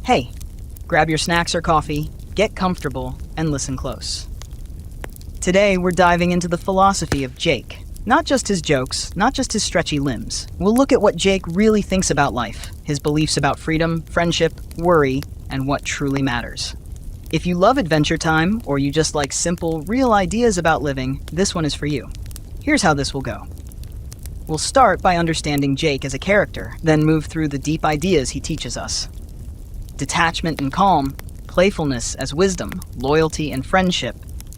Hey, grab your snacks or coffee, get comfortable, and listen close. Today, we're diving into the philosophy of Jake. Not just his jokes, not just his stretchy limbs. We'll look at what Jake really thinks about life, his beliefs about freedom, friendship, worry, and what truly matters. If you love Adventure Time, or you just like simple, real ideas about living, this one is for you. Here's how this will go. We'll start by understanding Jake as a character, then move through the deep ideas he teaches us. Detachment and calm, playfulness as wisdom, loyalty and friendship,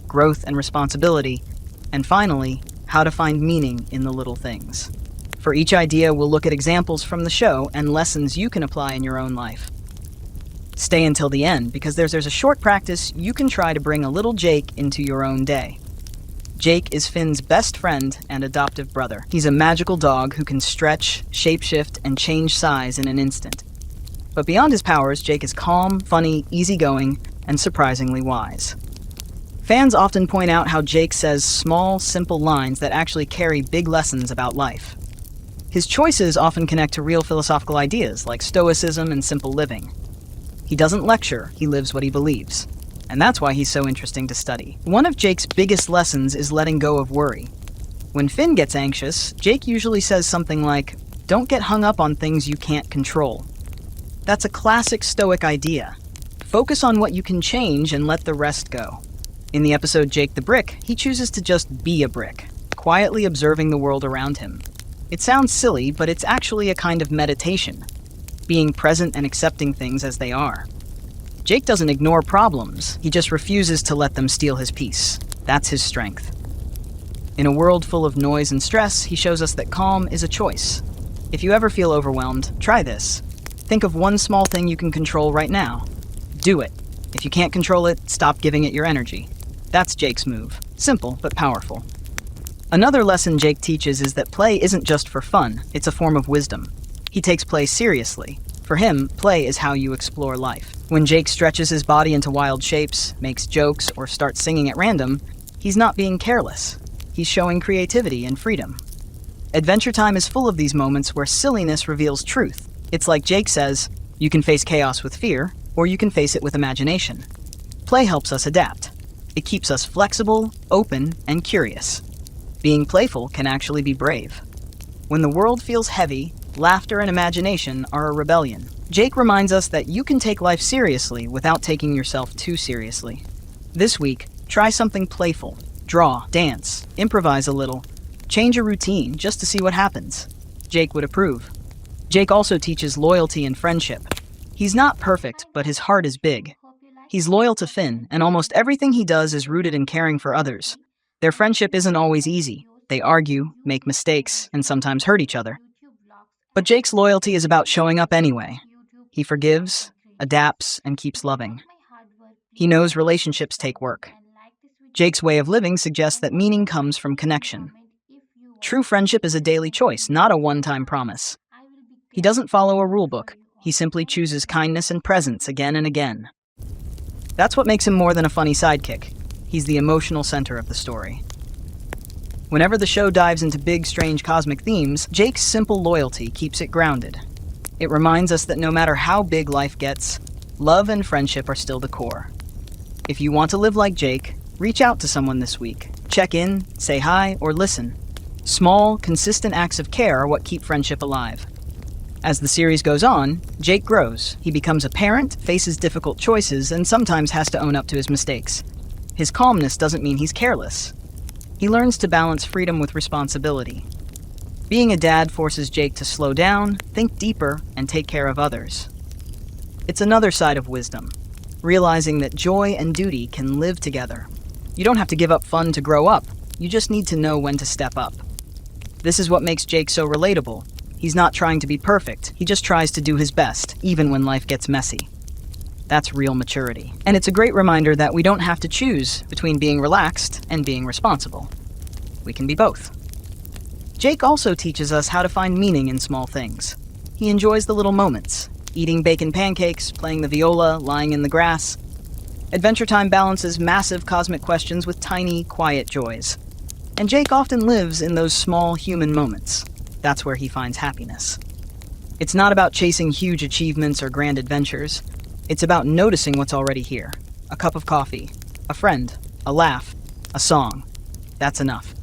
growth and responsibility, and finally, how to find meaning in the little things. For each idea, we'll look at examples from the show and lessons you can apply in your own life. Stay until the end, because there's a short practice you can try to bring a little Jake into your own day. Jake is Finn's best friend and adoptive brother. He's a magical dog who can stretch, shapeshift, and change size in an instant. But beyond his powers, Jake is calm, funny, easygoing, and surprisingly wise. Fans often point out how Jake says small, simple lines that actually carry big lessons about life. His choices often connect to real philosophical ideas like stoicism and simple living. He doesn't lecture, he lives what he believes. And that's why he's so interesting to study. One of Jake's biggest lessons is letting go of worry. When Finn gets anxious, Jake usually says something like, "Don't get hung up on things you can't control." That's a classic Stoic idea. Focus on what you can change and let the rest go. In the episode Jake the Brick, he chooses to just be a brick, quietly observing the world around him. It sounds silly, but it's actually a kind of meditation, being present and accepting things as they are. Jake doesn't ignore problems, he just refuses to let them steal his peace. That's his strength. In a world full of noise and stress, he shows us that calm is a choice. If you ever feel overwhelmed, try this. Think of one small thing you can control right now. Do it. If you can't control it, stop giving it your energy. That's Jake's move. Simple, but powerful. Another lesson Jake teaches is that play isn't just for fun, it's a form of wisdom. He takes play seriously. For him, play is how you explore life. When Jake stretches his body into wild shapes, makes jokes, or starts singing at random, he's not being careless. He's showing creativity and freedom. Adventure Time is full of these moments where silliness reveals truth. It's like Jake says, you can face chaos with fear, or you can face it with imagination. Play helps us adapt. It keeps us flexible, open, and curious. Being playful can actually be brave. When the world feels heavy, laughter and imagination are a rebellion. Jake reminds us that you can take life seriously without taking yourself too seriously. This week, try something playful. Draw, dance, improvise a little. Change a routine just to see what happens. Jake would approve. Jake also teaches loyalty and friendship. He's not perfect, but his heart is big. He's loyal to Finn, and almost everything he does is rooted in caring for others. Their friendship isn't always easy. They argue, make mistakes, and sometimes hurt each other. But Jake's loyalty is about showing up anyway. He forgives, adapts, and keeps loving. He knows relationships take work. Jake's way of living suggests that meaning comes from connection. True friendship is a daily choice, not a one-time promise. He doesn't follow a rule book. He simply chooses kindness and presence again and again. That's what makes him more than a funny sidekick. He's the emotional center of the story. Whenever the show dives into big, strange cosmic themes, Jake's simple loyalty keeps it grounded. It reminds us that no matter how big life gets, love and friendship are still the core. If you want to live like Jake, reach out to someone this week. Check in, say hi, or listen. Small, consistent acts of care are what keep friendship alive. As the series goes on, Jake grows. He becomes a parent, faces difficult choices, and sometimes has to own up to his mistakes. His calmness doesn't mean he's careless. He learns to balance freedom with responsibility. Being a dad forces Jake to slow down, think deeper, and take care of others. It's another side of wisdom, realizing that joy and duty can live together. You don't have to give up fun to grow up. You just need to know when to step up. This is what makes Jake so relatable. He's not trying to be perfect. He just tries to do his best, even when life gets messy. That's real maturity. And it's a great reminder that we don't have to choose between being relaxed and being responsible. We can be both. Jake also teaches us how to find meaning in small things. He enjoys the little moments, eating bacon pancakes, playing the viola, lying in the grass. Adventure Time balances massive cosmic questions with tiny, quiet joys. And Jake often lives in those small human moments. That's where he finds happiness. It's not about chasing huge achievements or grand adventures. It's about noticing what's already here. A cup of coffee, a friend, a laugh, a song. That's enough.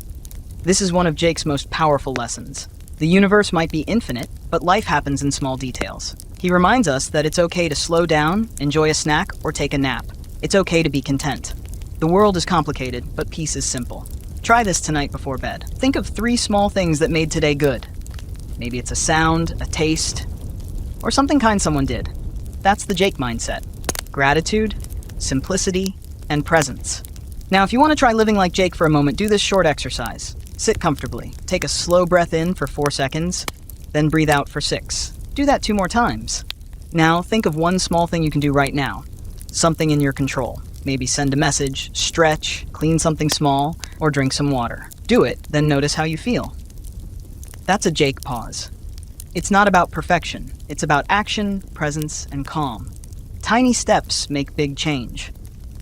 This is one of Jake's most powerful lessons. The universe might be infinite, but life happens in small details. He reminds us that it's okay to slow down, enjoy a snack, or take a nap. It's okay to be content. The world is complicated, but peace is simple. Try this tonight before bed. Think of 3 small things that made today good. Maybe it's a sound, a taste, or something kind someone did. That's the Jake mindset. Gratitude, simplicity, and presence. Now, if you want to try living like Jake for a moment, do this short exercise. Sit comfortably. Take a slow breath in for 4 seconds, then breathe out for 6. Do that 2 more times. Now, think of one small thing you can do right now. Something in your control. Maybe send a message, stretch, clean something small, or drink some water. Do it, then notice how you feel. That's a Jake pause. It's not about perfection. It's about action, presence, and calm. Tiny steps make big change.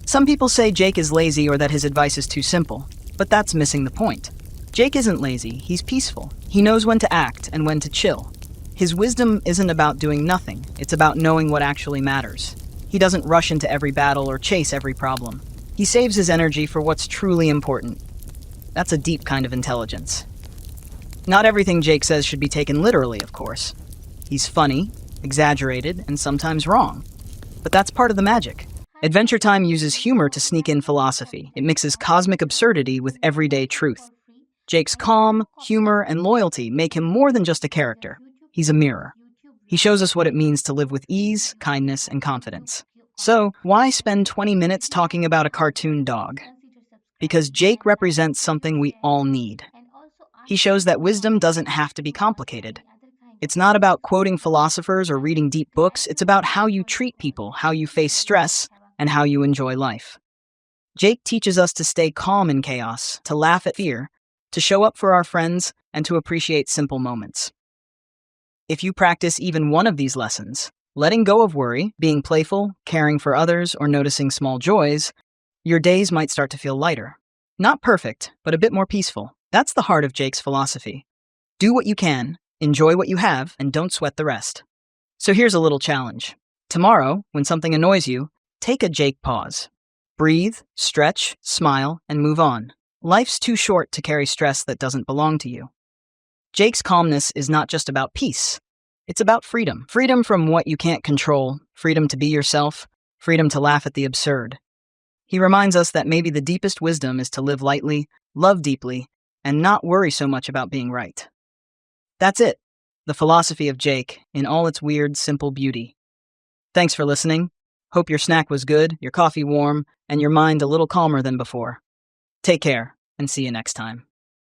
Some people say Jake is lazy or that his advice is too simple, but that's missing the point. Jake isn't lazy, he's peaceful. He knows when to act and when to chill. His wisdom isn't about doing nothing, it's about knowing what actually matters. He doesn't rush into every battle or chase every problem. He saves his energy for what's truly important. That's a deep kind of intelligence. Not everything Jake says should be taken literally, of course. He's funny, exaggerated, and sometimes wrong. But that's part of the magic. Adventure Time uses humor to sneak in philosophy. It mixes cosmic absurdity with everyday truth. Jake's calm, humor, and loyalty make him more than just a character. He's a mirror. He shows us what it means to live with ease, kindness, and confidence. So, why spend 20 minutes talking about a cartoon dog? Because Jake represents something we all need. He shows that wisdom doesn't have to be complicated. It's not about quoting philosophers or reading deep books, it's about how you treat people, how you face stress, and how you enjoy life. Jake teaches us to stay calm in chaos, to laugh at fear, to show up for our friends, and to appreciate simple moments. If you practice even one of these lessons, letting go of worry, being playful, caring for others, or noticing small joys, your days might start to feel lighter. Not perfect, but a bit more peaceful. That's the heart of Jake's philosophy. Do what you can, enjoy what you have, and don't sweat the rest. So here's a little challenge. Tomorrow, when something annoys you, take a Jake pause. Breathe, stretch, smile, and move on. Life's too short to carry stress that doesn't belong to you. Jake's calmness is not just about peace. It's about freedom. Freedom from what you can't control, freedom to be yourself, freedom to laugh at the absurd. He reminds us that maybe the deepest wisdom is to live lightly, love deeply, and not worry so much about being right. That's it. The philosophy of Jake in all its weird, simple beauty. Thanks for listening. Hope your snack was good, your coffee warm, and your mind a little calmer than before. Take care, and see you next time.